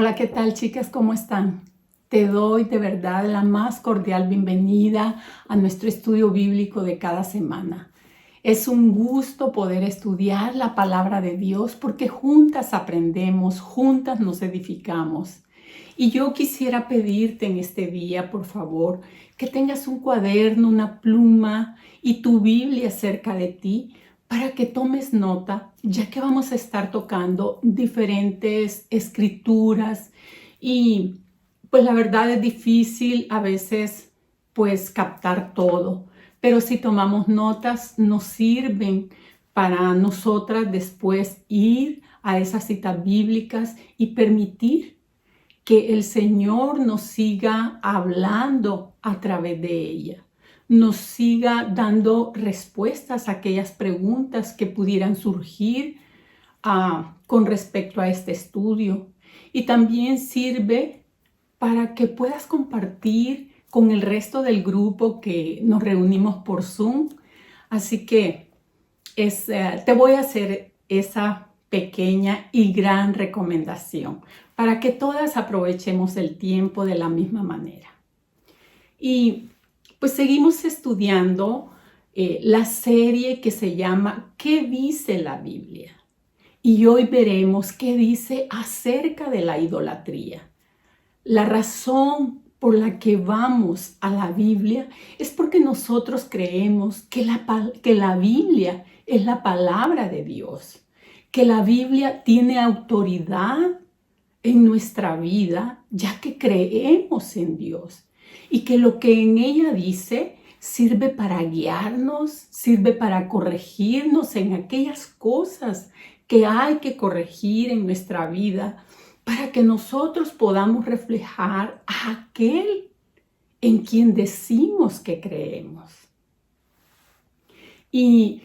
Hola, ¿qué tal, chicas? ¿Cómo están? Te doy de verdad la más cordial bienvenida a nuestro estudio bíblico de cada semana. Es un gusto poder estudiar la palabra de Dios porque juntas aprendemos, juntas nos edificamos. Y yo quisiera pedirte en este día, por favor, que tengas un cuaderno, una pluma y tu Biblia cerca de ti para que tomes nota, ya que vamos a estar tocando diferentes escrituras y pues la verdad es difícil a veces pues captar todo, pero si tomamos notas nos sirven para nosotras después ir a esas citas bíblicas y permitir que el Señor nos siga hablando a través de ella, nos siga dando respuestas a aquellas preguntas que pudieran surgir con respecto a este estudio. Y también sirve para que puedas compartir con el resto del grupo que nos reunimos por Zoom. Así que te voy a hacer esa pequeña y gran recomendación para que todas aprovechemos el tiempo de la misma manera. Y pues seguimos estudiando la serie que se llama ¿Qué dice la Biblia? Y hoy veremos qué dice acerca de la idolatría. La razón por la que vamos a la Biblia es porque nosotros creemos que la Biblia es la palabra de Dios, que la Biblia tiene autoridad en nuestra vida, ya que creemos en Dios y que lo que en ella dice sirve para guiarnos, sirve para corregirnos en aquellas cosas que hay que corregir en nuestra vida para que nosotros podamos reflejar a aquel en quien decimos que creemos. Y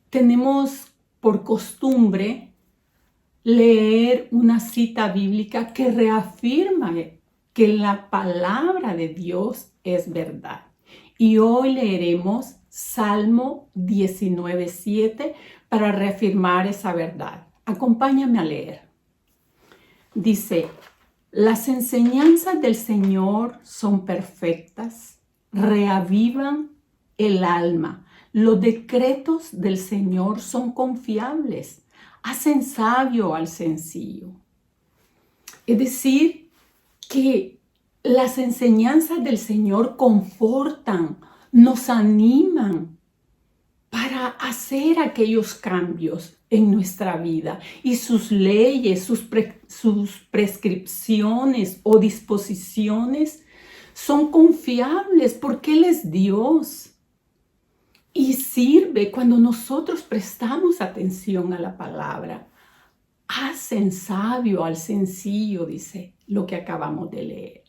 tenemos por costumbre leer una cita bíblica que reafirma que la palabra de Dios es verdad. Y hoy leeremos Salmo 19:7 para reafirmar esa verdad. Acompáñame a leer. Dice, las enseñanzas del Señor son perfectas, reavivan el alma. Los decretos del Señor son confiables, hacen sabio al sencillo. Es decir, que las enseñanzas del Señor confortan, nos animan para hacer aquellos cambios en nuestra vida. Y sus leyes, sus prescripciones o disposiciones son confiables porque Él es Dios. Y sirve cuando nosotros prestamos atención a la palabra. Hacen sabio al sencillo, dice lo que acabamos de leer.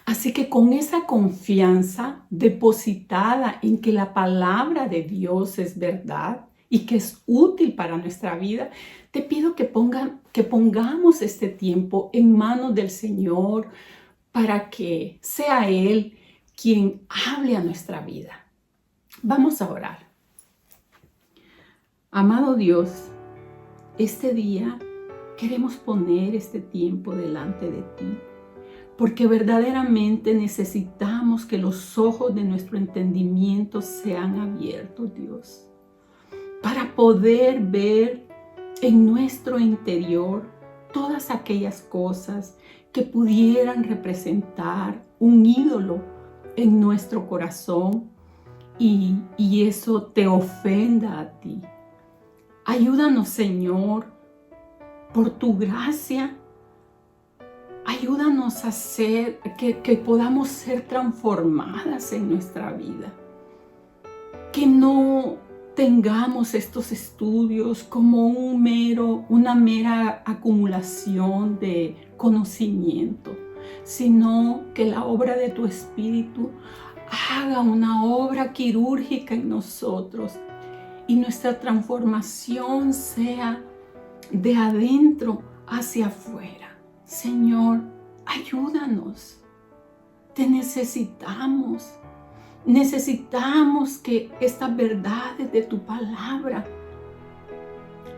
Así que con esa confianza depositada en que la palabra de Dios es verdad y que es útil para nuestra vida, te pido que pongamos este tiempo en manos del Señor para que sea Él quien hable a nuestra vida. Vamos a orar. Amado Dios, este día queremos poner este tiempo delante de ti, porque verdaderamente necesitamos que los ojos de nuestro entendimiento sean abiertos, Dios, para poder ver en nuestro interior todas aquellas cosas que pudieran representar un ídolo en nuestro corazón y eso te ofenda a ti. Ayúdanos, Señor, por tu gracia. Ayúdanos a hacer que podamos ser transformadas en nuestra vida. Que no tengamos estos estudios como una mera acumulación de conocimiento, sino que la obra de tu Espíritu haga una obra quirúrgica en nosotros y nuestra transformación sea de adentro hacia afuera. Señor, ayúdanos. Te necesitamos. Necesitamos que estas verdades de tu palabra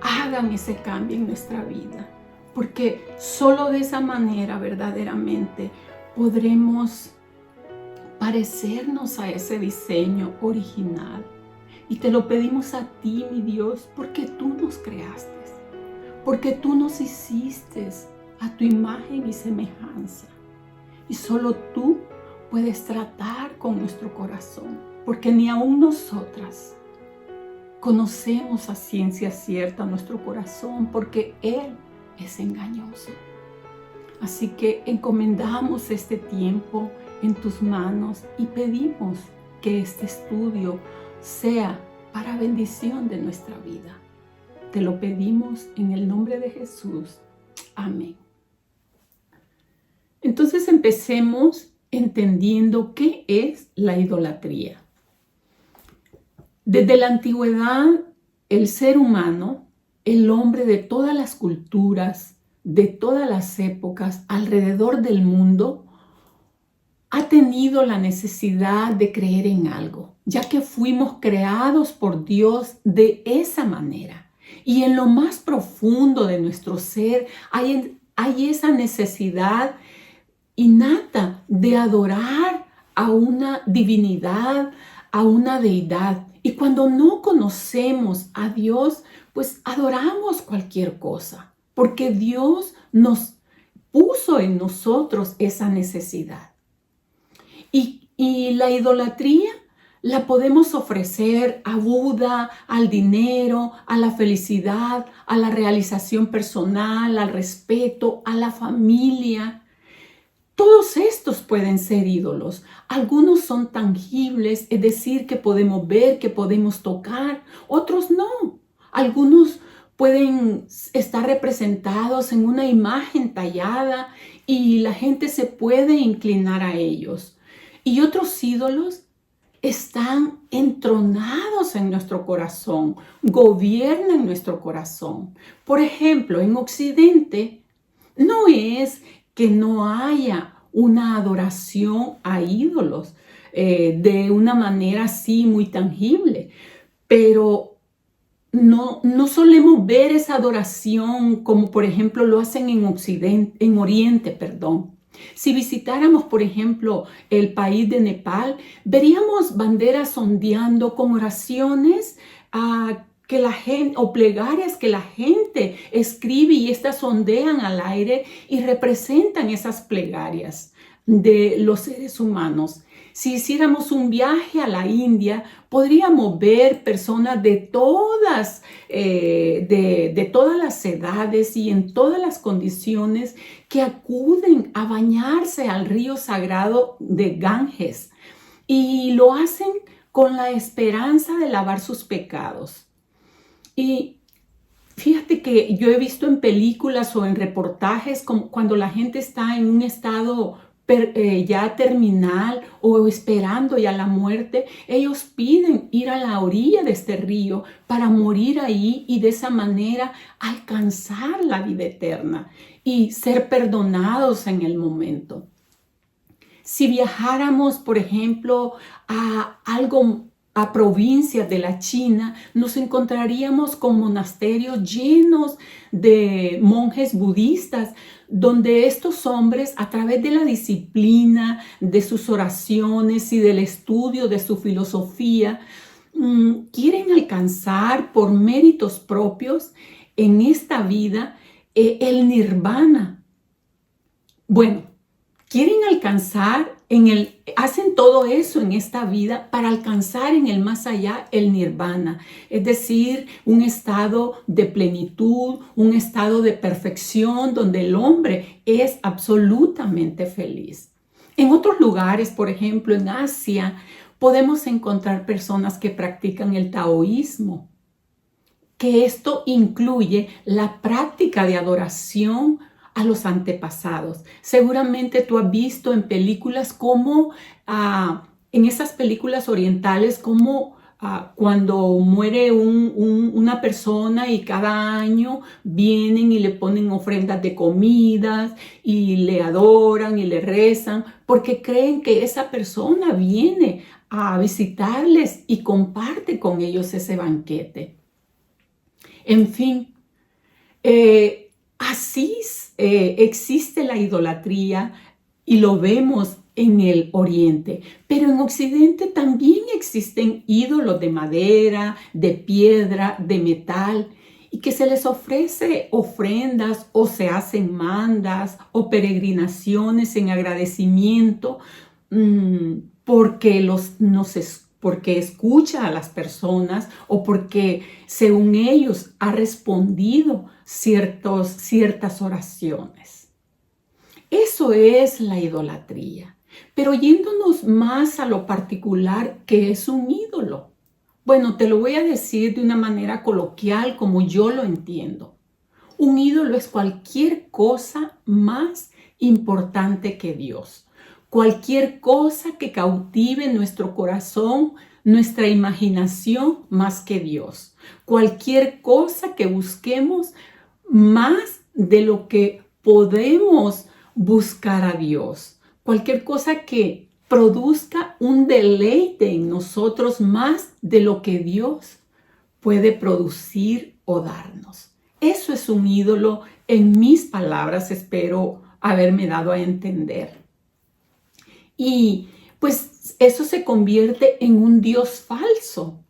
hagan ese cambio en nuestra vida. porque solo de esa manera verdaderamente podremos parecernos a ese diseño original. Y te lo pedimos a ti, mi Dios, porque tú nos creaste, porque tú nos hiciste a tu imagen y semejanza. Y solo tú puedes tratar con nuestro corazón, porque ni aún nosotras conocemos a ciencia cierta nuestro corazón, porque Él es engañoso. Así que encomendamos este tiempo en tus manos y pedimos que este estudio sea para bendición de nuestra vida. Te lo pedimos en el nombre de Jesús. Amén. Entonces empecemos entendiendo qué es la idolatría. Desde la antigüedad, el ser humano, el hombre de todas las culturas, de todas las épocas alrededor del mundo, ha tenido la necesidad de creer en algo, ya que fuimos creados por Dios de esa manera. Y en lo más profundo de nuestro ser hay esa necesidad innata de adorar a una divinidad, a una deidad. Y cuando no conocemos a Dios, pues adoramos cualquier cosa, porque Dios nos puso en nosotros esa necesidad. Y la idolatría la podemos ofrecer a Buda, al dinero, a la felicidad, a la realización personal, al respeto, a la familia. Todos estos pueden ser ídolos. Algunos son tangibles, es decir, que podemos ver, que podemos tocar. Otros no. Algunos pueden estar representados en una imagen tallada y la gente se puede inclinar a ellos. Y otros ídolos están entronados en nuestro corazón, gobiernan nuestro corazón. Por ejemplo, en Occidente no es que no haya una adoración a ídolos de una manera así muy tangible, pero no solemos ver esa adoración como por ejemplo lo hacen en Oriente. Si visitáramos, por ejemplo, el país de Nepal, veríamos banderas ondeando con oraciones que la gente, o plegarias que la gente escribe y estas ondean al aire y representan esas plegarias de los seres humanos. Si hiciéramos un viaje a la India, podríamos ver personas de todas las edades y en todas las condiciones que acuden a bañarse al río sagrado de Ganges y lo hacen con la esperanza de lavar sus pecados. Y fíjate que yo he visto en películas o en reportajes como cuando la gente está en un estado ya terminal o esperando ya la muerte, ellos piden ir a la orilla de este río para morir ahí y de esa manera alcanzar la vida eterna y ser perdonados en el momento. Si viajáramos, por ejemplo, a provincias de la China, nos encontraríamos con monasterios llenos de monjes budistas, donde estos hombres, a través de la disciplina, de sus oraciones y del estudio de su filosofía, quieren alcanzar por méritos propios en esta vida el nirvana. Bueno, quieren alcanzar hacen todo eso en esta vida para alcanzar en el más allá el nirvana, es decir, un estado de plenitud, un estado de perfección donde el hombre es absolutamente feliz. En otros lugares, por ejemplo, en Asia, podemos encontrar personas que practican el taoísmo, que esto incluye la práctica de adoración a los antepasados. Seguramente tú has visto en películas como, en esas películas orientales, como cuando muere una persona y cada año vienen y le ponen ofrendas de comidas y le adoran y le rezan porque creen que esa persona viene a visitarles y comparte con ellos ese banquete. En fin, Así existe la idolatría y lo vemos en el Oriente, pero en Occidente también existen ídolos de madera, de piedra, de metal, y que se les ofrece ofrendas o se hacen mandas o peregrinaciones en agradecimiento porque porque escucha a las personas o porque según ellos ha respondido ciertas oraciones. Eso es la idolatría. Pero yéndonos más a lo particular, ¿qué es un ídolo? Bueno, te lo voy a decir de una manera coloquial como yo lo entiendo. Un ídolo es cualquier cosa más importante que Dios. Cualquier cosa que cautive nuestro corazón, nuestra imaginación más que Dios. Cualquier cosa que busquemos más de lo que podemos buscar a Dios. Cualquier cosa que produzca un deleite en nosotros más de lo que Dios puede producir o darnos. Eso es un ídolo, en mis palabras, espero haberme dado a entender. Y pues eso se convierte en un Dios falso.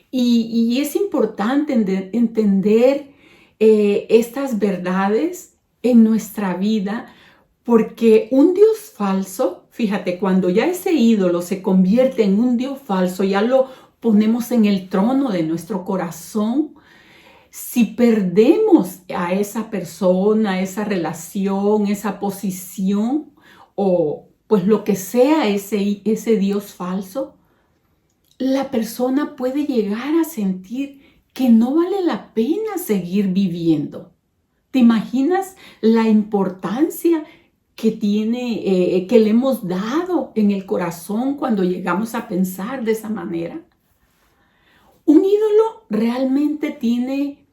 Y es importante entender estas verdades en nuestra vida, porque un Dios falso, fíjate, cuando ya ese ídolo se convierte en un Dios falso, ya lo ponemos en el trono de nuestro corazón. Si perdemos a esa persona, esa relación, esa posición o pues lo que sea ese Dios falso, la persona puede llegar a sentir que no vale la pena seguir viviendo. ¿Te imaginas la importancia que tiene, que le hemos dado en el corazón cuando llegamos a pensar de esa manera? Un ídolo realmente tiene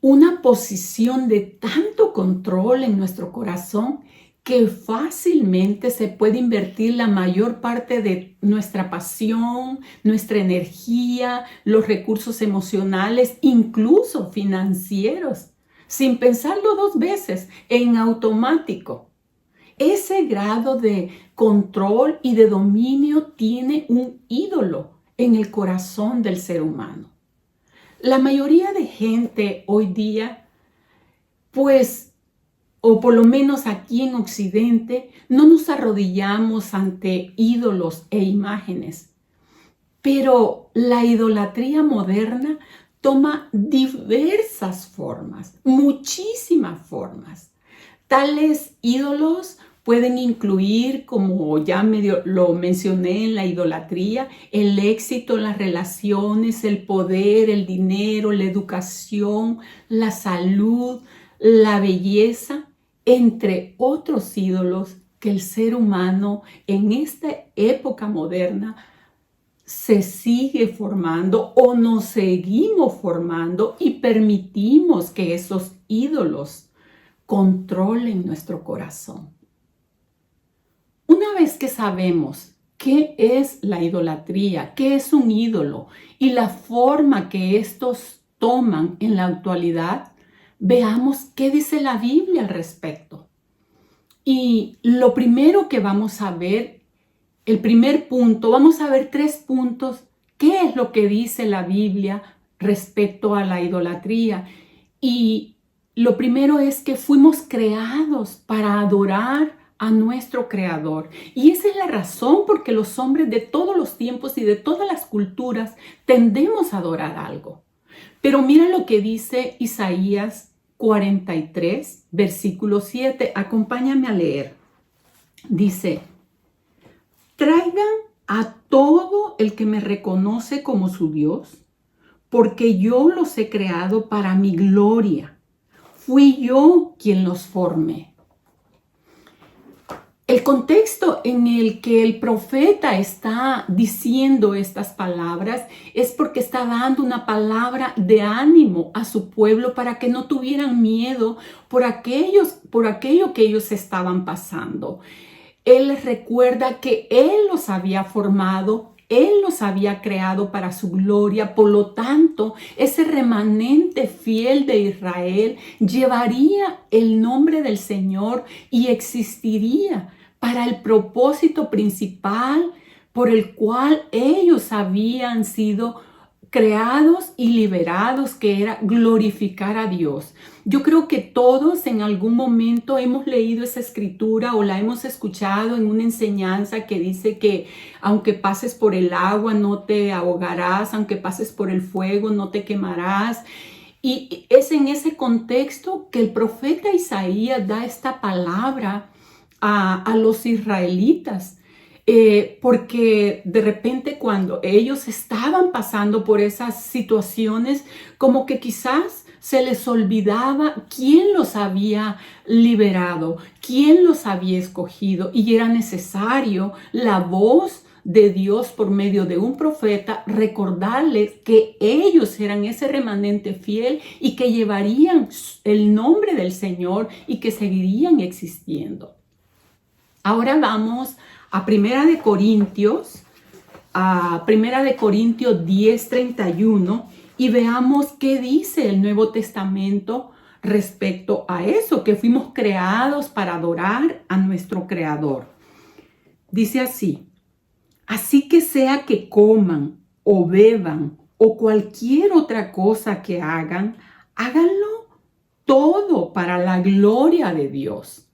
una posición de tanto control en nuestro corazón que fácilmente se puede invertir la mayor parte de nuestra pasión, nuestra energía, los recursos emocionales, incluso financieros, sin pensarlo dos veces, en automático. Ese grado de control y de dominio tiene un ídolo en el corazón del ser humano. La mayoría de gente hoy día, pues, o por lo menos aquí en Occidente, no nos arrodillamos ante ídolos e imágenes. Pero la idolatría moderna toma diversas formas, muchísimas formas. Tales ídolos pueden incluir, como ya medio lo mencioné en la idolatría, el éxito, las relaciones, el poder, el dinero, la educación, la salud, la belleza, entre otros ídolos que el ser humano en esta época moderna se sigue formando o nos seguimos formando y permitimos que esos ídolos controlen nuestro corazón. Una vez que sabemos qué es la idolatría, qué es un ídolo y la forma que estos toman en la actualidad, veamos qué dice la Biblia al respecto. Y lo primero que vamos a ver, el primer punto, vamos a ver 3 puntos. ¿Qué es lo que dice la Biblia respecto a la idolatría? Y lo primero es que fuimos creados para adorar a nuestro Creador. Y esa es la razón por que los hombres de todos los tiempos y de todas las culturas tendemos a adorar algo. Pero mira lo que dice Isaías 43, versículo 7. Acompáñame a leer. Dice: traigan a todo el que me reconoce como su Dios, porque yo los he creado para mi gloria. Fui yo quien los formé. El contexto en el que el profeta está diciendo estas palabras es porque está dando una palabra de ánimo a su pueblo para que no tuvieran miedo por aquello que ellos estaban pasando. Él les recuerda que Él los había formado Él los había creado para su gloria. Por lo tanto, ese remanente fiel de Israel llevaría el nombre del Señor y existiría para el propósito principal por el cual ellos habían sido creados y liberados, que era glorificar a Dios. Yo creo que todos en algún momento hemos leído esa escritura o la hemos escuchado en una enseñanza que dice que aunque pases por el agua no te ahogarás, aunque pases por el fuego no te quemarás. Y es en ese contexto que el profeta Isaías da esta palabra a los israelitas. Porque de repente cuando ellos estaban pasando por esas situaciones, como que quizás se les olvidaba quién los había liberado, quién los había escogido, y era necesario la voz de Dios por medio de un profeta recordarles que ellos eran ese remanente fiel y que llevarían el nombre del Señor y que seguirían existiendo. Ahora vamos a Primera de Corintios 10:31 y veamos qué dice el Nuevo Testamento respecto a eso, que fuimos creados para adorar a nuestro Creador. Dice así: así que sea que coman o beban o cualquier otra cosa que hagan, háganlo todo para la gloria de Dios.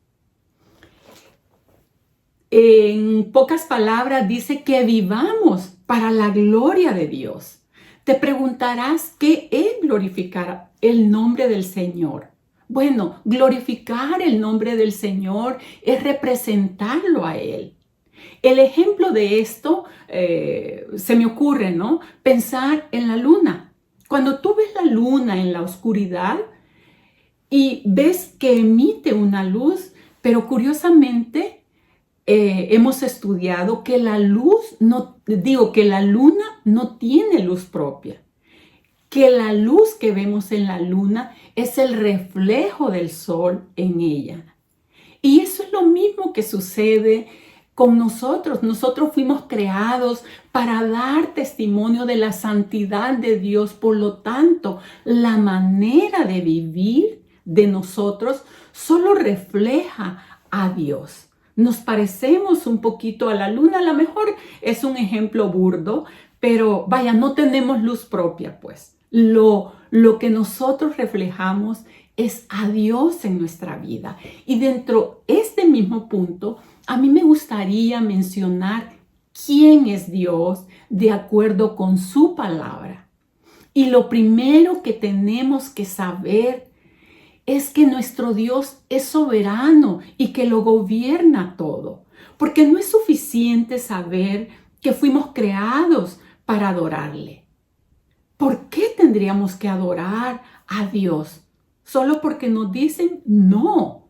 En pocas palabras dice que vivamos para la gloria de Dios. Te preguntarás, ¿qué es glorificar el nombre del Señor? Bueno, glorificar el nombre del Señor es representarlo a Él. El ejemplo de esto se me ocurre, ¿no? Pensar en la luna. Cuando tú ves la luna en la oscuridad y ves que emite una luz, pero curiosamente hemos estudiado que la luna no tiene luz propia, que la luz que vemos en la luna es el reflejo del sol en ella. Y eso es lo mismo que sucede con nosotros. Nosotros fuimos creados para dar testimonio de la santidad de Dios. Por lo tanto, la manera de vivir de nosotros solo refleja a Dios. Nos parecemos un poquito a la luna, a lo mejor es un ejemplo burdo, pero vaya, no tenemos luz propia, pues. Lo que nosotros reflejamos es a Dios en nuestra vida. Y dentro de este mismo punto, a mí me gustaría mencionar quién es Dios de acuerdo con su palabra. Y lo primero que tenemos que saber es que nuestro Dios es soberano y que lo gobierna todo. Porque no es suficiente saber que fuimos creados para adorarle. ¿Por qué tendríamos que adorar a Dios? ¿Solo porque nos dicen? No.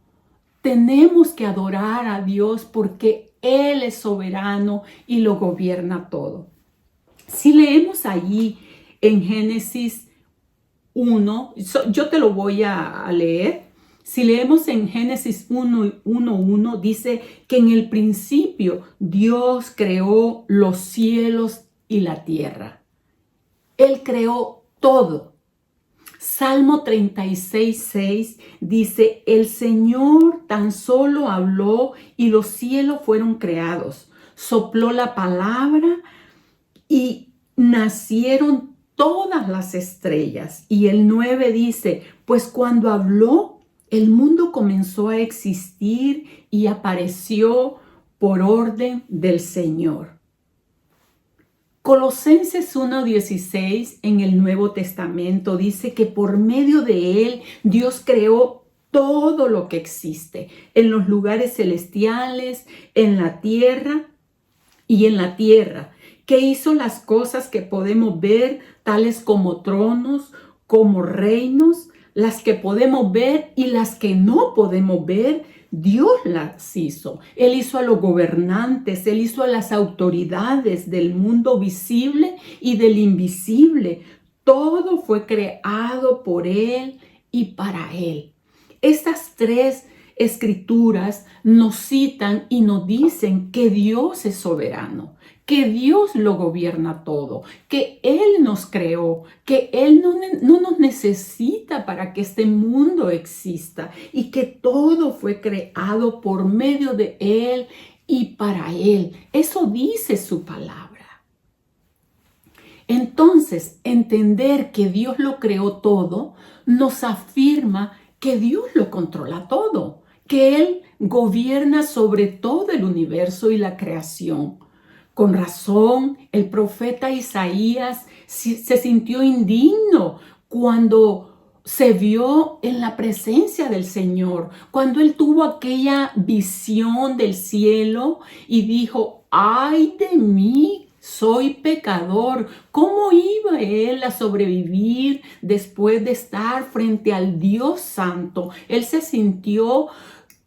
Tenemos que adorar a Dios porque Él es soberano y lo gobierna todo. Si leemos allí en Génesis 1, yo te lo voy a leer. Si leemos en Génesis 1:1, dice que en el principio Dios creó los cielos y la tierra. Él creó todo. Salmo 36:6 dice: el Señor tan solo habló y los cielos fueron creados. Sopló la palabra y nacieron todas las estrellas. Y el 9 dice: pues cuando habló, el mundo comenzó a existir y apareció por orden del Señor. Colosenses 1:16 en el Nuevo Testamento dice que por medio de Él Dios creó todo lo que existe en los lugares celestiales, en la tierra y en la tierra, que hizo las cosas que podemos ver, tales como tronos, como reinos, las que podemos ver y las que no podemos ver. Dios las hizo. Él hizo a los gobernantes, Él hizo a las autoridades del mundo visible y del invisible. Todo fue creado por Él y para Él. Estas tres escrituras nos citan y nos dicen que Dios es soberano, que Dios lo gobierna todo, que Él nos creó, que Él no nos necesita para que este mundo exista y que todo fue creado por medio de Él y para Él. Eso dice su palabra. Entonces, entender que Dios lo creó todo nos afirma que Dios lo controla todo, que Él gobierna sobre todo el universo y la creación. Con razón, el profeta Isaías se sintió indigno cuando se vio en la presencia del Señor, cuando él tuvo aquella visión del cielo y dijo: ¡ay de mí! Soy pecador. ¿Cómo iba él a sobrevivir después de estar frente al Dios Santo? Él se sintió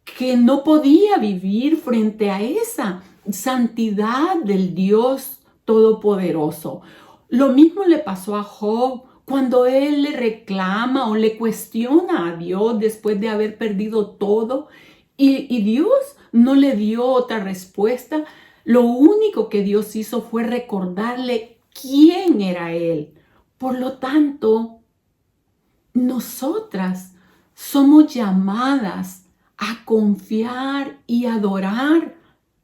que no podía vivir frente a esa santidad del Dios Todopoderoso. Lo mismo le pasó a Job cuando él le reclama o le cuestiona a Dios después de haber perdido todo y Dios no le dio otra respuesta. Lo único que Dios hizo fue recordarle quién era Él. Por lo tanto, nosotras somos llamadas a confiar y adorar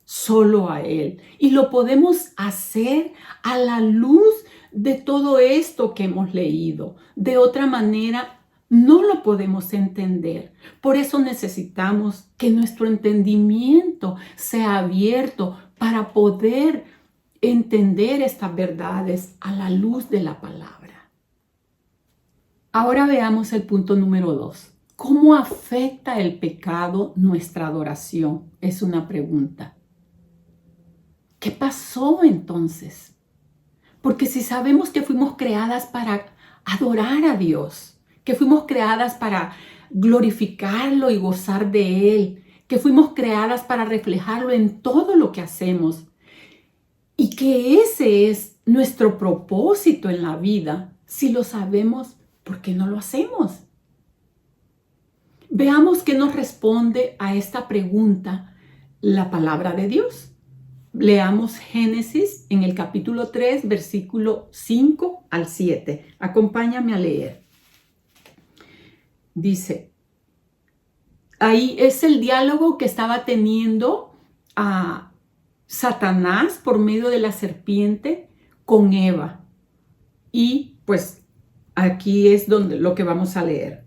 solo a Él. Y lo podemos hacer a la luz de todo esto que hemos leído. De otra manera, no lo podemos entender. Por eso necesitamos que nuestro entendimiento sea abierto para poder entender estas verdades a la luz de la palabra. Ahora veamos el punto número 2. ¿Cómo afecta el pecado nuestra adoración? Es una pregunta. ¿Qué pasó entonces? Porque si sabemos que fuimos creadas para adorar a Dios, que fuimos creadas para glorificarlo y gozar de Él, que fuimos creadas para reflejarlo en todo lo que hacemos y que ese es nuestro propósito en la vida, si lo sabemos, ¿por qué no lo hacemos? Veamos qué nos responde a esta pregunta la palabra de Dios. Leamos Génesis en el capítulo 3, versículo 5 al 7. Acompáñame a leer. Dice, ahí es el diálogo que estaba teniendo a Satanás por medio de la serpiente con Eva. Y pues aquí es donde lo que vamos a leer.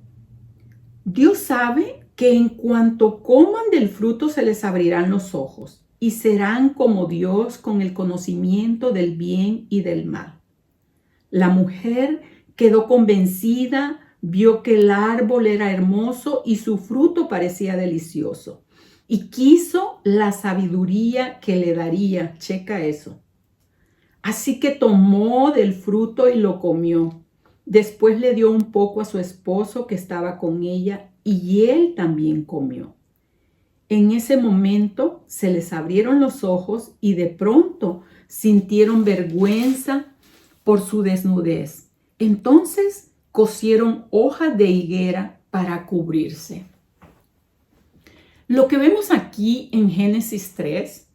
Dios sabe que en cuanto coman del fruto se les abrirán los ojos y serán como Dios con el conocimiento del bien y del mal. La mujer quedó convencida, vio que el árbol era hermoso y su fruto parecía delicioso y quiso la sabiduría que le daría. Checa eso. Así que tomó del fruto y lo comió. Después le dio un poco a su esposo que estaba con ella y él también comió. En ese momento se les abrieron los ojos y de pronto sintieron vergüenza por su desnudez. Entonces cosieron hojas de higuera para cubrirse. Lo que vemos aquí en Génesis 3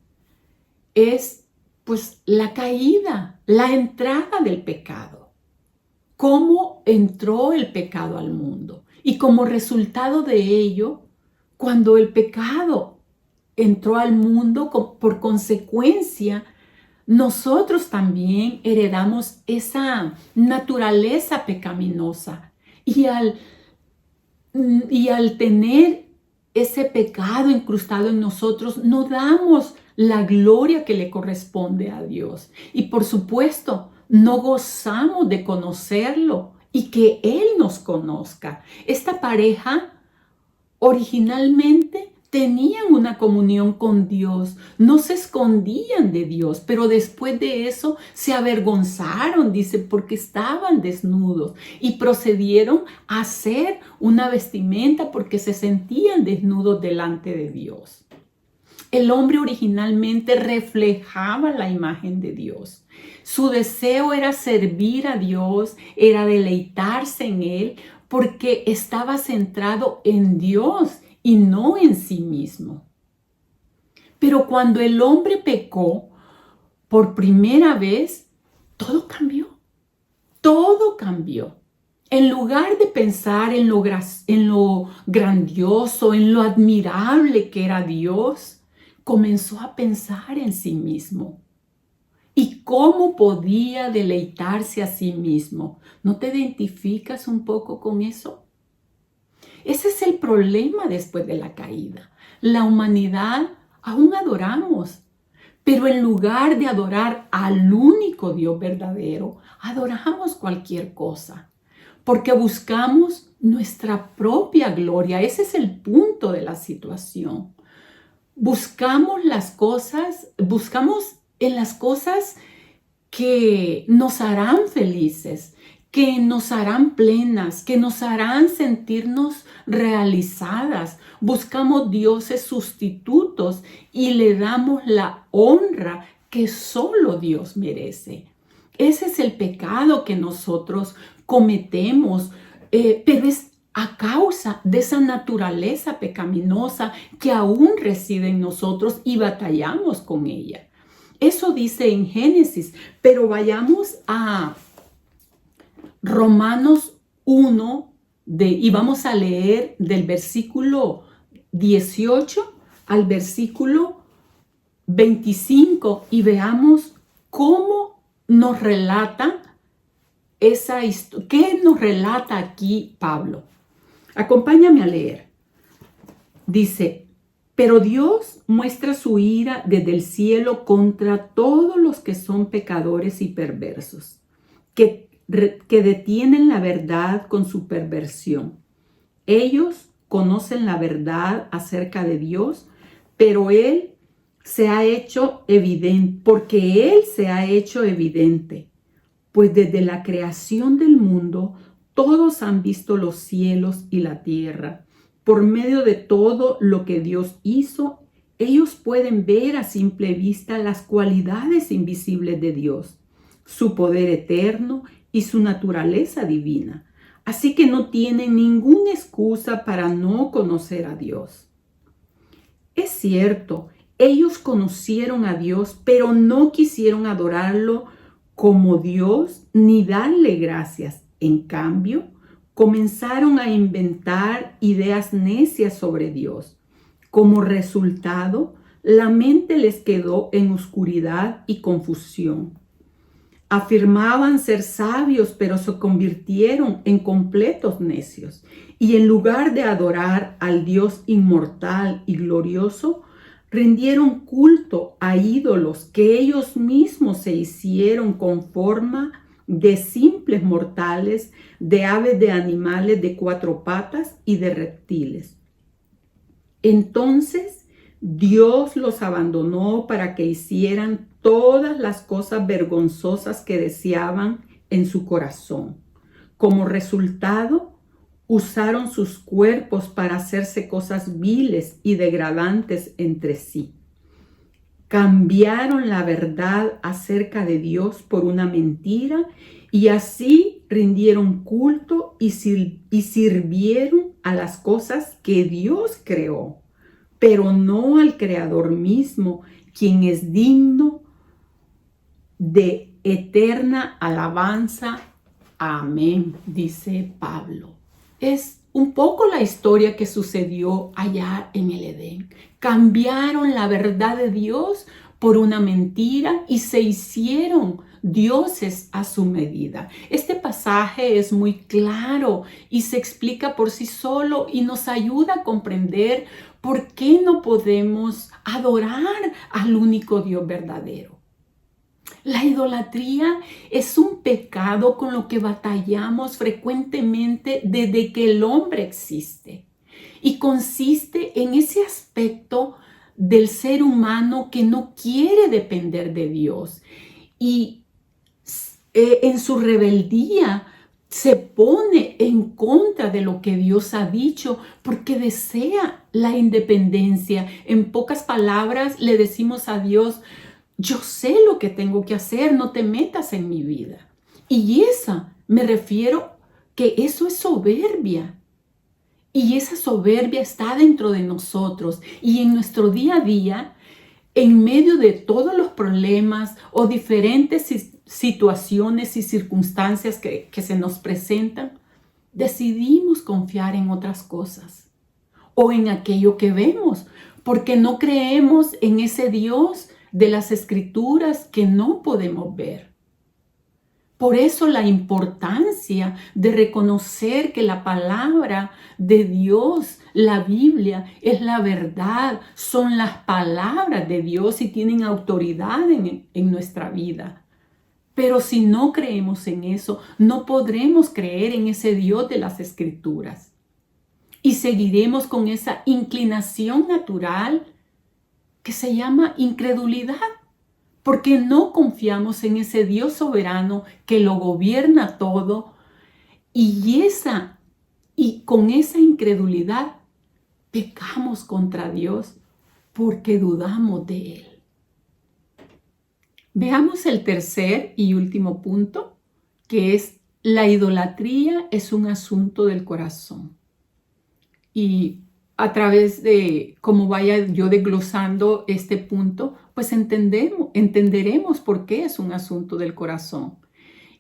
es pues la caída, la entrada del pecado. Cómo entró el pecado al mundo. Y como resultado de ello, cuando el pecado entró al mundo, por consecuencia, nosotros también heredamos esa naturaleza pecaminosa. Y al tener ese pecado incrustado en nosotros, no damos la gloria que le corresponde a Dios. Y por supuesto, no gozamos de conocerlo y que Él nos conozca. Esta pareja originalmente tenían una comunión con Dios, no se escondían de Dios, pero después de eso se avergonzaron, dice, porque estaban desnudos y procedieron a hacer una vestimenta porque se sentían desnudos delante de Dios. El hombre originalmente reflejaba la imagen de Dios. Su deseo era servir a Dios, era deleitarse en Él, porque estaba centrado en Dios y no en sí mismo. Pero cuando el hombre pecó por primera vez, todo cambió. Todo cambió. En lugar de pensar en lo grandioso, en lo admirable que era Dios, comenzó a pensar en sí mismo. ¿Y cómo podía deleitarse a sí mismo? ¿No te identificas un poco con eso? Ese es el problema después de la caída. La humanidad aún adoramos, pero en lugar de adorar al único Dios verdadero, adoramos cualquier cosa, porque buscamos nuestra propia gloria. Ese es el punto de la situación. Buscamos en las cosas que nos harán felices, que nos harán plenas, que nos harán sentirnos realizadas. Buscamos dioses sustitutos y le damos la honra que solo Dios merece. Ese es el pecado que nosotros cometemos, pero es a causa de esa naturaleza pecaminosa que aún reside en nosotros y batallamos con ella. Eso dice en Génesis, pero vayamos a Romanos 1 y vamos a leer del versículo 18 al versículo 25 y veamos cómo nos relata esa historia. ¿Qué nos relata aquí Pablo? Acompáñame a leer. Dice: pero Dios muestra su ira desde el cielo contra todos los que son pecadores y perversos, que detienen la verdad con su perversión. Ellos conocen la verdad acerca de Dios, pero Él se ha hecho evidente, porque Él se ha hecho evidente, pues desde la creación del mundo todos han visto los cielos y la tierra. Por medio de todo lo que Dios hizo, ellos pueden ver a simple vista las cualidades invisibles de Dios, su poder eterno y su naturaleza divina. Así que no tienen ninguna excusa para no conocer a Dios. Es cierto, ellos conocieron a Dios, pero no quisieron adorarlo como Dios ni darle gracias. En cambio, comenzaron a inventar ideas necias sobre Dios. Como resultado, la mente les quedó en oscuridad y confusión. Afirmaban ser sabios, pero se convirtieron en completos necios. Y en lugar de adorar al Dios inmortal y glorioso, rindieron culto a ídolos que ellos mismos se hicieron con forma de simples mortales, de aves, de animales de 4 patas y de reptiles. Entonces Dios los abandonó para que hicieran todas las cosas vergonzosas que deseaban en su corazón. Como resultado, usaron sus cuerpos para hacerse cosas viles y degradantes entre sí. Cambiaron la verdad acerca de Dios por una mentira y así rindieron culto y sirvieron a las cosas que Dios creó, pero no al Creador mismo, quien es digno de eterna alabanza. Amén, dice Pablo. Es un poco la historia que sucedió allá en el Edén. Cambiaron la verdad de Dios por una mentira y se hicieron dioses a su medida. Este pasaje es muy claro y se explica por sí solo y nos ayuda a comprender por qué no podemos adorar al único Dios verdadero. La idolatría es un pecado con lo que batallamos frecuentemente desde que el hombre existe y consiste en ese aspecto del ser humano que no quiere depender de Dios y en su rebeldía se pone en contra de lo que Dios ha dicho porque desea la independencia. En pocas palabras le decimos a Dios: yo sé lo que tengo que hacer, no te metas en mi vida. Y me refiero que eso es soberbia. Y esa soberbia está dentro de nosotros y en nuestro día a día, en medio de todos los problemas o diferentes situaciones y circunstancias que se nos presentan, decidimos confiar en otras cosas o en aquello que vemos, porque no creemos en ese Dios de las Escrituras que no podemos ver. Por eso la importancia de reconocer que la palabra de Dios, la Biblia, es la verdad, son las palabras de Dios y tienen autoridad en nuestra vida. Pero si no creemos en eso, no podremos creer en ese Dios de las Escrituras. Y seguiremos con esa inclinación natural que se llama incredulidad. Porque no confiamos en ese Dios soberano que lo gobierna todo y con esa incredulidad pecamos contra Dios porque dudamos de Él. Veamos el tercer y último punto, que es la idolatría es un asunto del corazón. Y a través de cómo vaya yo desglosando este punto, pues entenderemos por qué es un asunto del corazón.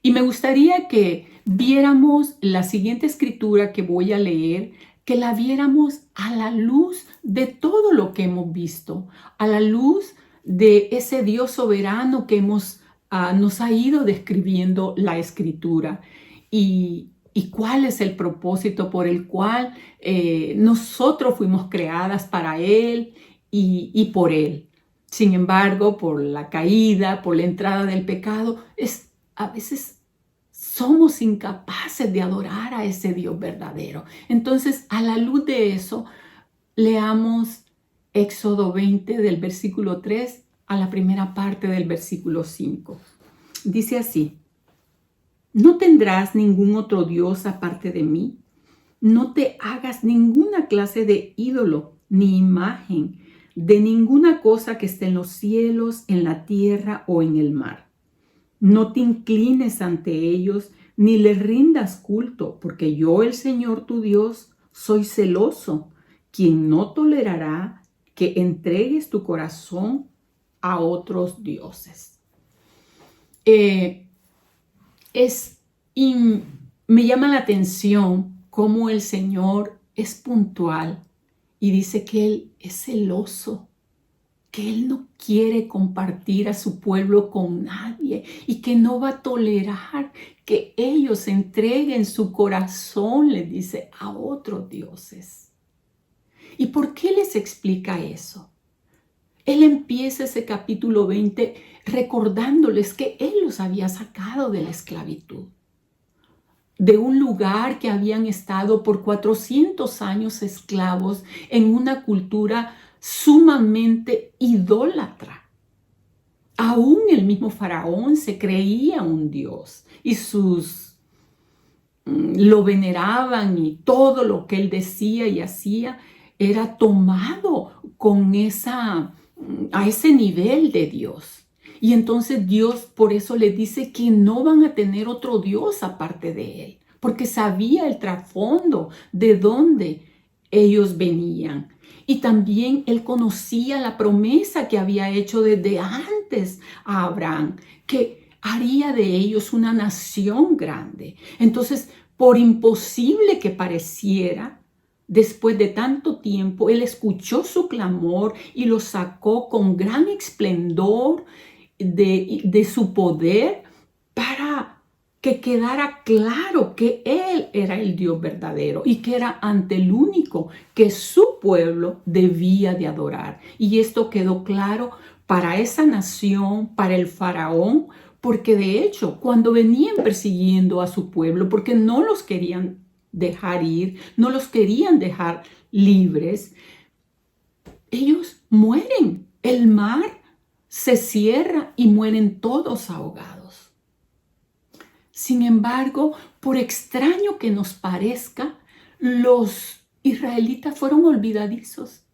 Y me gustaría que viéramos la siguiente escritura que voy a leer, que la viéramos a la luz de todo lo que hemos visto, a la luz de ese Dios soberano que nos ha ido describiendo la escritura. Y cuál es el propósito por el cual nosotros fuimos creadas para Él y por Él. Sin embargo, por la caída, por la entrada del pecado, a veces somos incapaces de adorar a ese Dios verdadero. Entonces, a la luz de eso, leamos Éxodo 20 del versículo 3 a la primera parte del versículo 5. Dice así: no tendrás ningún otro Dios aparte de mí. No te hagas ninguna clase de ídolo ni imagen de ninguna cosa que esté en los cielos, en la tierra o en el mar. No te inclines ante ellos ni les rindas culto, porque yo, el Señor tu Dios, soy celoso, quien no tolerará que entregues tu corazón a otros dioses. Me llama la atención cómo el Señor es puntual y dice que Él es celoso, que Él no quiere compartir a su pueblo con nadie y que no va a tolerar que ellos entreguen su corazón, les dice, a otros dioses. ¿Y por qué les explica eso? Él empieza ese capítulo 20 recordándoles que Él los había sacado de la esclavitud, de un lugar que habían estado por 400 años esclavos en una cultura sumamente idólatra. Aún el mismo faraón se creía un dios y lo veneraban y todo lo que él decía y hacía era tomado a ese nivel de Dios. Y entonces Dios por eso le dice que no van a tener otro Dios aparte de Él, porque sabía el trasfondo de dónde ellos venían. Y también Él conocía la promesa que había hecho desde antes a Abraham, que haría de ellos una nación grande. Entonces, por imposible que pareciera, después de tanto tiempo, Él escuchó su clamor y lo sacó con gran esplendor de su poder para que quedara claro que Él era el Dios verdadero y que era ante el único que su pueblo debía de adorar. Y esto quedó claro para esa nación, para el faraón, porque de hecho cuando venían persiguiendo a su pueblo, porque no los querían dejar ir, no los querían dejar libres, ellos mueren. El mar se cierra y mueren todos ahogados. Sin embargo, por extraño que nos parezca, los israelitas fueron olvidadizos,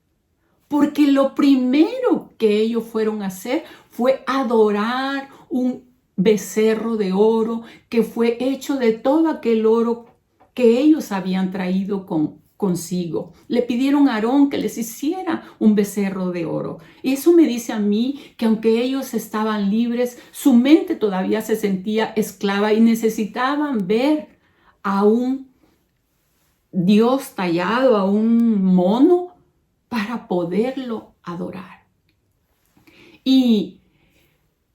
porque lo primero que ellos fueron a hacer fue adorar un becerro de oro que fue hecho de todo aquel oro que ellos habían traído con consigo. Le pidieron a Aarón que les hiciera un becerro de oro. Y eso me dice a mí que aunque ellos estaban libres, su mente todavía se sentía esclava y necesitaban ver a un Dios tallado, a un mono, para poderlo adorar. Y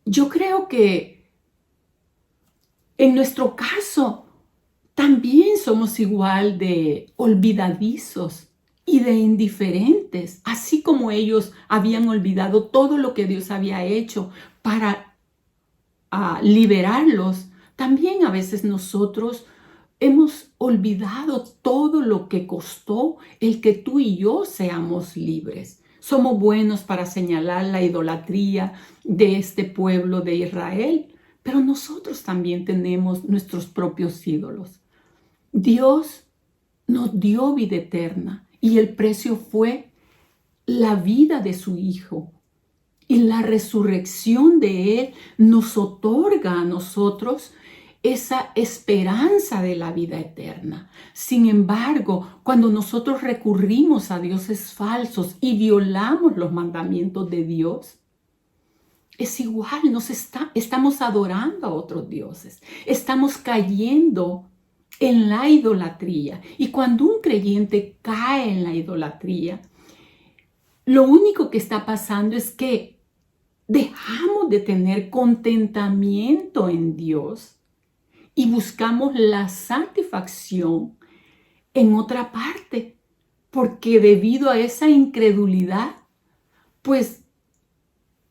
yo creo que en nuestro caso también somos igual de olvidadizos y de indiferentes, así como ellos habían olvidado todo lo que Dios había hecho para liberarlos. También a veces nosotros hemos olvidado todo lo que costó el que tú y yo seamos libres. Somos buenos para señalar la idolatría de este pueblo de Israel, pero nosotros también tenemos nuestros propios ídolos. Dios nos dio vida eterna y el precio fue la vida de su Hijo. Y la resurrección de Él nos otorga a nosotros esa esperanza de la vida eterna. Sin embargo, cuando nosotros recurrimos a dioses falsos y violamos los mandamientos de Dios, es igual, estamos adorando a otros dioses, estamos cayendo en la idolatría. Y cuando un creyente cae en la idolatría, lo único que está pasando es que dejamos de tener contentamiento en Dios y buscamos la satisfacción en otra parte, porque debido a esa incredulidad, pues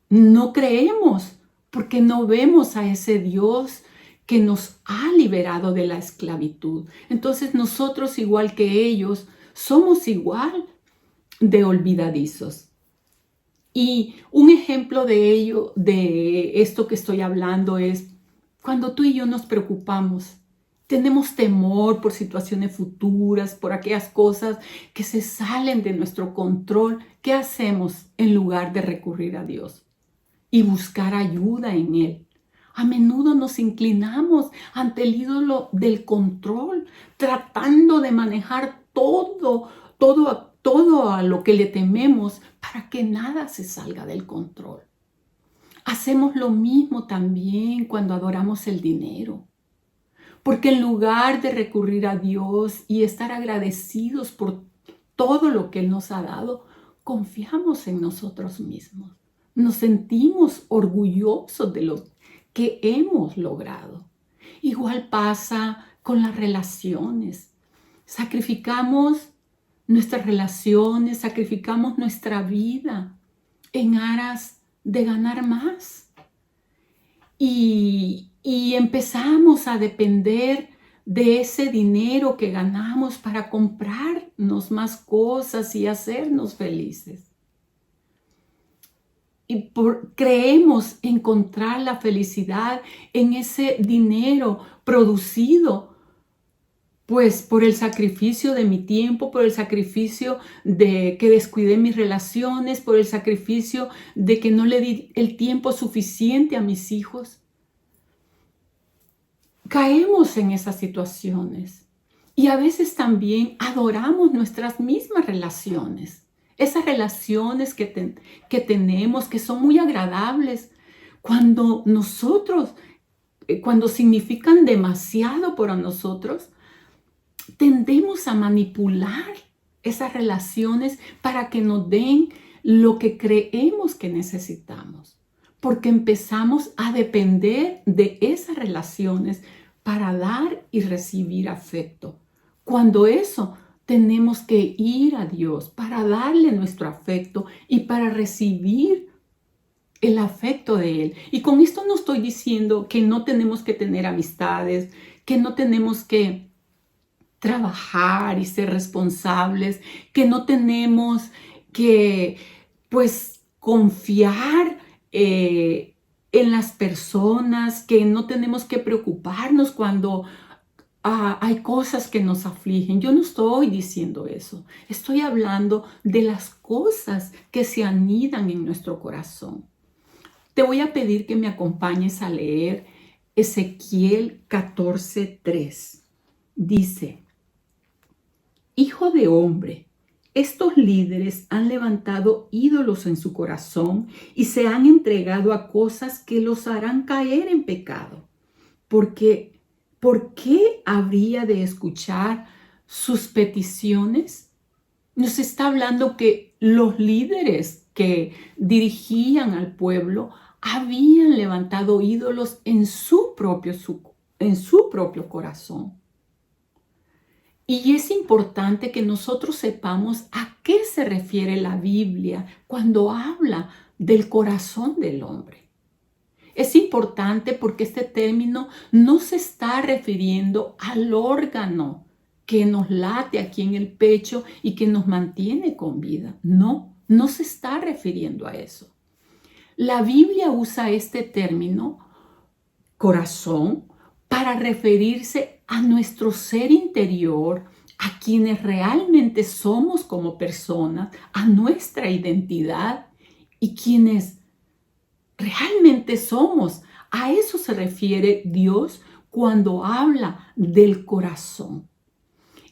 no creemos, porque no vemos a ese Dios que nos ha liberado de la esclavitud. Entonces nosotros, igual que ellos, somos igual de olvidadizos. Y un ejemplo de ello, de esto que estoy hablando, es cuando tú y yo nos preocupamos, tenemos temor por situaciones futuras, por aquellas cosas que se salen de nuestro control. ¿Qué hacemos en lugar de recurrir a Dios y buscar ayuda en Él? A menudo nos inclinamos ante el ídolo del control, tratando de manejar todo a lo que le tememos para que nada se salga del control. Hacemos lo mismo también cuando adoramos el dinero, porque en lugar de recurrir a Dios y estar agradecidos por todo lo que Él nos ha dado, confiamos en nosotros mismos. Nos sentimos orgullosos de lo que hemos logrado. Igual pasa con las relaciones. Sacrificamos nuestras relaciones, sacrificamos nuestra vida en aras de ganar más. Y empezamos a depender de ese dinero que ganamos para comprarnos más cosas y hacernos felices. Y creemos encontrar la felicidad en ese dinero producido, pues por el sacrificio de mi tiempo, por el sacrificio de que descuidé mis relaciones, por el sacrificio de que no le di el tiempo suficiente a mis hijos. Caemos en esas situaciones y a veces también adoramos nuestras mismas relaciones. Esas relaciones que tenemos, que son muy agradables, cuando significan demasiado para nosotros, tendemos a manipular esas relaciones para que nos den lo que creemos que necesitamos, porque empezamos a depender de esas relaciones para dar y recibir afecto. Cuando eso tenemos que ir a Dios para darle nuestro afecto y para recibir el afecto de Él. Y con esto no estoy diciendo que no tenemos que tener amistades, que no tenemos que trabajar y ser responsables, que no tenemos que, pues, confiar en las personas, que no tenemos que preocuparnos cuando hay cosas que nos afligen. Yo no estoy diciendo eso. Estoy hablando de las cosas que se anidan en nuestro corazón. Te voy a pedir que me acompañes a leer Ezequiel 14:3. Dice: Hijo Hijo de hombre, estos líderes han levantado ídolos en su corazón y se han entregado a cosas que los harán caer en pecado. Porque, ¿por qué habría de escuchar sus peticiones? Nos está hablando que los líderes que dirigían al pueblo habían levantado ídolos en su propio corazón. Y es importante que nosotros sepamos a qué se refiere la Biblia cuando habla del corazón del hombre. Es importante porque este término no se está refiriendo al órgano que nos late aquí en el pecho y que nos mantiene con vida. No, no se está refiriendo a eso. La Biblia usa este término, corazón, para referirse a nuestro ser interior, a quienes realmente somos como personas, a nuestra identidad y quienes realmente somos. A eso se refiere Dios cuando habla del corazón.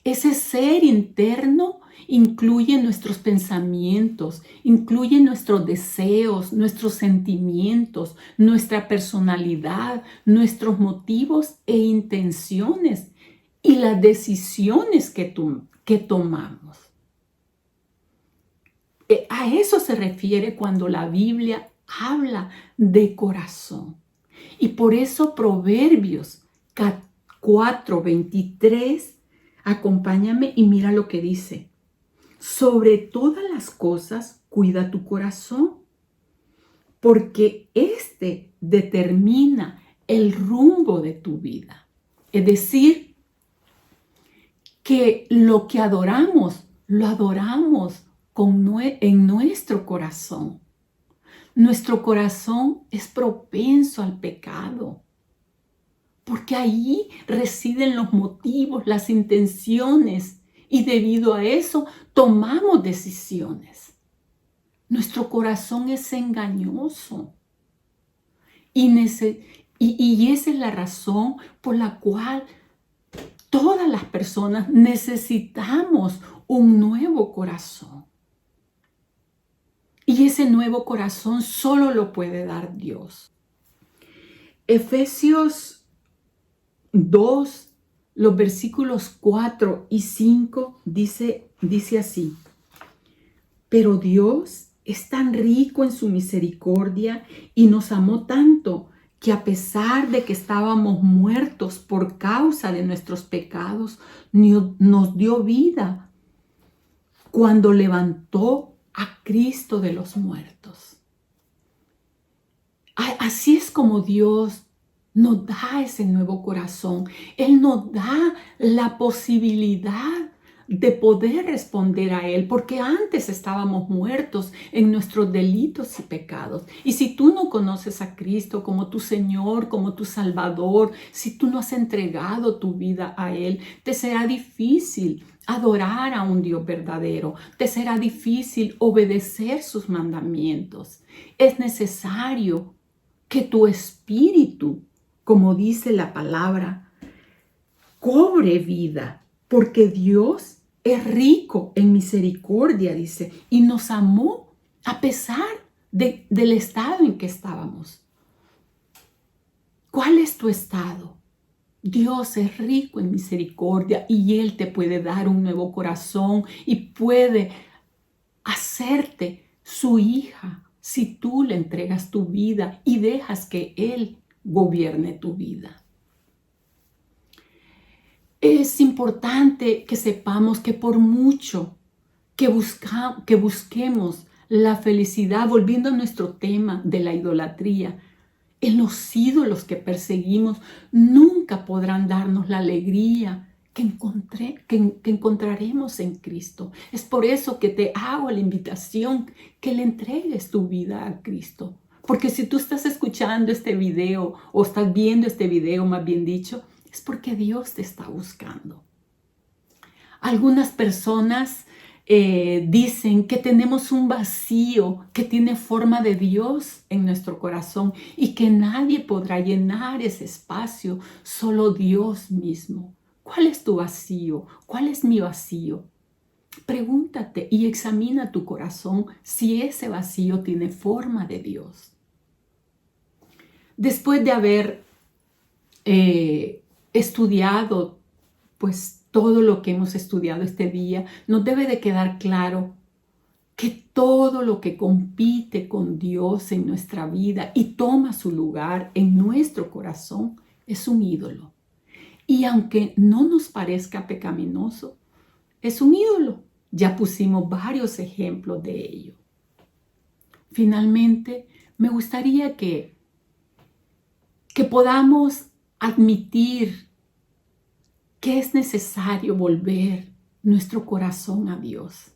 Ese ser interno incluye nuestros pensamientos, incluye nuestros deseos, nuestros sentimientos, nuestra personalidad, nuestros motivos e intenciones y las decisiones que tomamos. A eso se refiere cuando la Biblia habla de corazón. Y por eso Proverbios 4:23, acompáñame y mira lo que dice. Sobre todas las cosas, cuida tu corazón, porque este determina el rumbo de tu vida. Es decir, que lo que adoramos, lo adoramos en nuestro corazón. Nuestro corazón es propenso al pecado, porque ahí residen los motivos, las intenciones, y debido a eso tomamos decisiones. Nuestro corazón es engañoso y esa es la razón por la cual todas las personas necesitamos un nuevo corazón. Y ese nuevo corazón solo lo puede dar Dios. Efesios 2, los versículos 4 y 5 dice así. Pero Dios es tan rico en su misericordia y nos amó tanto que a pesar de que estábamos muertos por causa de nuestros pecados, nos dio vida cuando levantó a Cristo de los muertos. Así es como Dios nos da ese nuevo corazón. Él nos da la posibilidad de poder responder a Él, porque antes estábamos muertos en nuestros delitos y pecados. Y si tú no conoces a Cristo como tu Señor, como tu Salvador, si tú no has entregado tu vida a Él, te será difícil adorar a un Dios verdadero, te será difícil obedecer sus mandamientos. Es necesario que tu espíritu, como dice la palabra, cobre vida, porque Dios es rico en misericordia, dice, y nos amó a pesar del estado en que estábamos. ¿Cuál es tu estado? Dios es rico en misericordia y Él te puede dar un nuevo corazón y puede hacerte su hija si tú le entregas tu vida y dejas que Él gobierne tu vida. Es importante que sepamos que por mucho que busquemos la felicidad, volviendo a nuestro tema de la idolatría, en los ídolos que perseguimos nunca podrán darnos la alegría que encontraremos en Cristo. Es por eso que te hago la invitación que le entregues tu vida a Cristo. Porque si tú estás escuchando este video o estás viendo este video, más bien dicho, es porque Dios te está buscando. Algunas personas dicen que tenemos un vacío que tiene forma de Dios en nuestro corazón y que nadie podrá llenar ese espacio, solo Dios mismo. ¿Cuál es tu vacío? ¿Cuál es mi vacío? Pregúntate y examina tu corazón si ese vacío tiene forma de Dios. Después de haber estudiado pues todo lo que hemos estudiado este día, nos debe de quedar claro que todo lo que compite con Dios en nuestra vida y toma su lugar en nuestro corazón es un ídolo. Y aunque no nos parezca pecaminoso, es un ídolo. Ya pusimos varios ejemplos de ello. Finalmente, me gustaría que podamos admitir que es necesario volver nuestro corazón a Dios,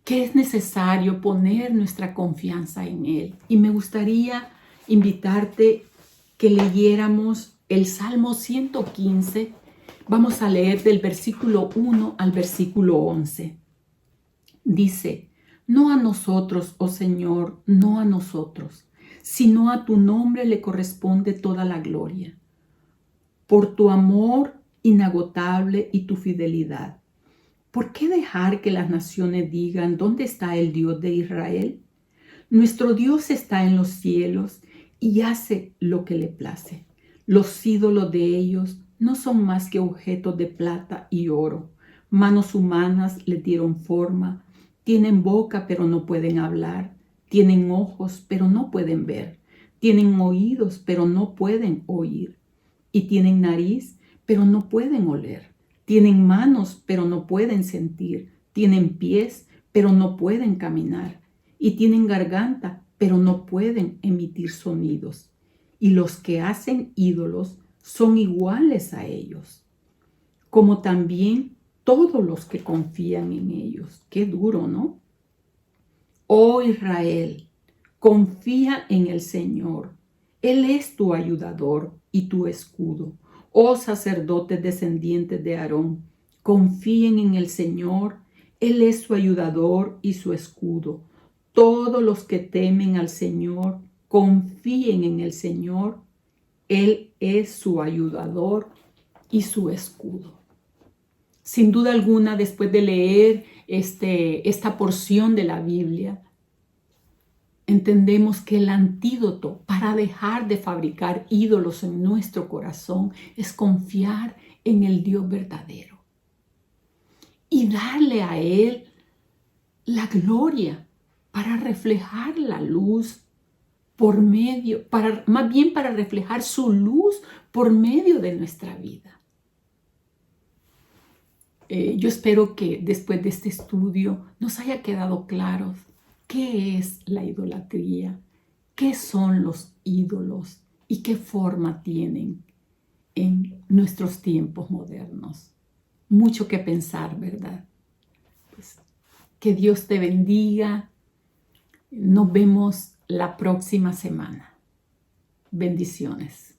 que es necesario poner nuestra confianza en Él. Y me gustaría invitarte que leyéramos el Salmo 115. Vamos a leer del versículo 1 al versículo 11. Dice: no a nosotros, oh Señor, no a nosotros, sino a tu nombre le corresponde toda la gloria. Por tu amor inagotable y tu fidelidad. ¿Por qué dejar que las naciones digan: ¿dónde está el Dios de Israel? Nuestro Dios está en los cielos y hace lo que le place. Los ídolos de ellos no son más que objetos de plata y oro. Manos humanas le dieron forma. Tienen boca, pero no pueden hablar. Tienen ojos, pero no pueden ver. Tienen oídos, pero no pueden oír. Y tienen nariz, pero no pueden oler. Tienen manos, pero no pueden sentir. Tienen pies, pero no pueden caminar. Y tienen garganta, pero no pueden emitir sonidos. Y los que hacen ídolos son iguales a ellos, como también todos los que confían en ellos. Qué duro, ¿no? Oh Israel, confía en el Señor. Él es tu ayudador y tu escudo. Oh sacerdotes descendientes de Aarón, confíen en el Señor. Él es su ayudador y su escudo. Todos los que temen al Señor, confíen en el Señor. Él es su ayudador y su escudo. Sin duda alguna, después de leer esta porción de la Biblia, entendemos que el antídoto para dejar de fabricar ídolos en nuestro corazón es confiar en el Dios verdadero y darle a Él la gloria para reflejar la luz para reflejar su luz por medio de nuestra vida. Yo espero que después de este estudio nos haya quedado claro qué es la idolatría, qué son los ídolos y qué forma tienen en nuestros tiempos modernos. Mucho que pensar, ¿verdad? Pues, que Dios te bendiga. Nos vemos la próxima semana. Bendiciones.